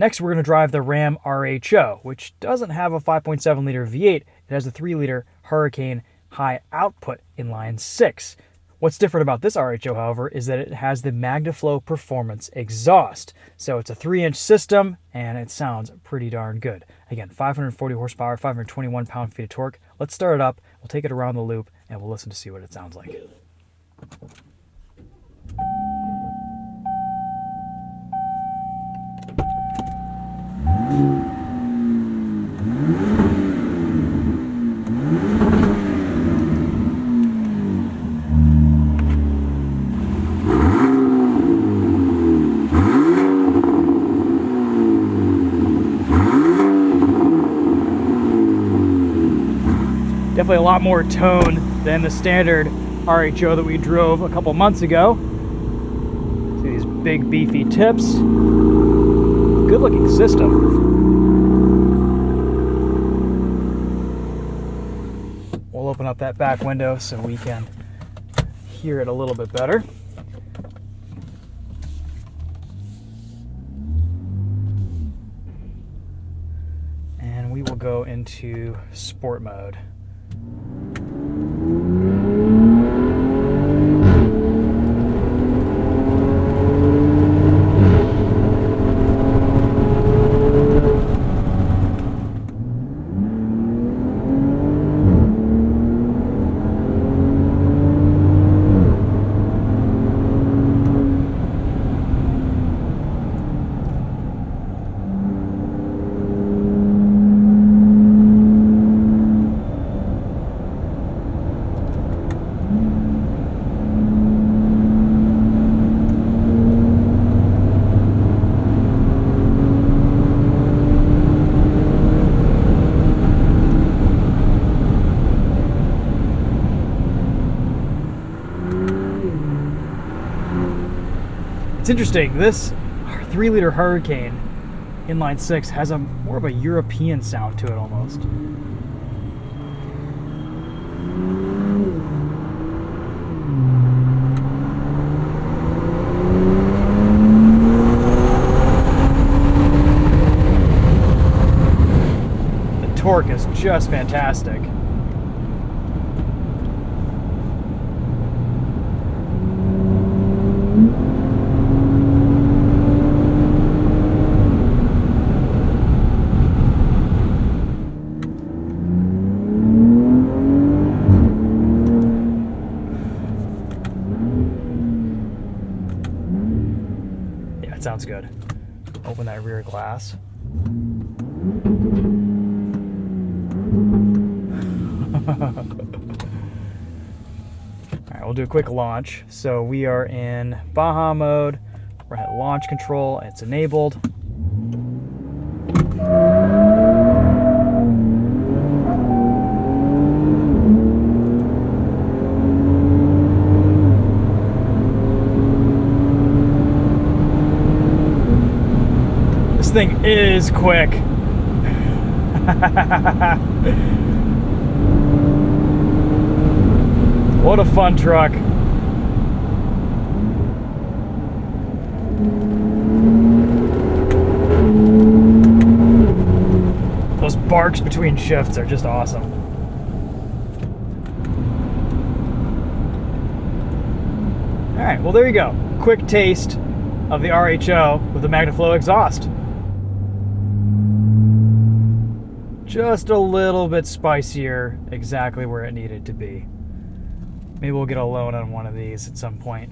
Next, we're going to drive the Ram RHO, which doesn't have a 5.7 liter V8. It has a 3 liter Hurricane high output inline 6. What's different about this RHO, however, is that it has the Magnaflow performance exhaust. So it's a 3-inch system, and it sounds pretty darn good. Again, 540 horsepower, 521 pound-feet of torque. Let's start it up. We'll take it around the loop, and we'll listen to see what it sounds like. Definitely a lot more tone than the standard RHO that we drove a couple months ago. See these big beefy tips. Good looking system. We'll open up that back window so we can hear it a little bit better. And we will go into sport mode. It's interesting, this 3 liter Hurricane inline 6 has a more of a European sound to it almost. The torque is just fantastic. Sounds good. Open that rear glass. All right, we'll do a quick launch. So we are in Baja mode. We're at launch control. It's enabled. Thing is quick. What a fun truck. Those barks between shifts are just awesome. All right, well there you go. Quick taste of the RHO with the Magnaflow exhaust. Just a little bit spicier, exactly where it needed to be. Maybe we'll get a loan on one of these at some point.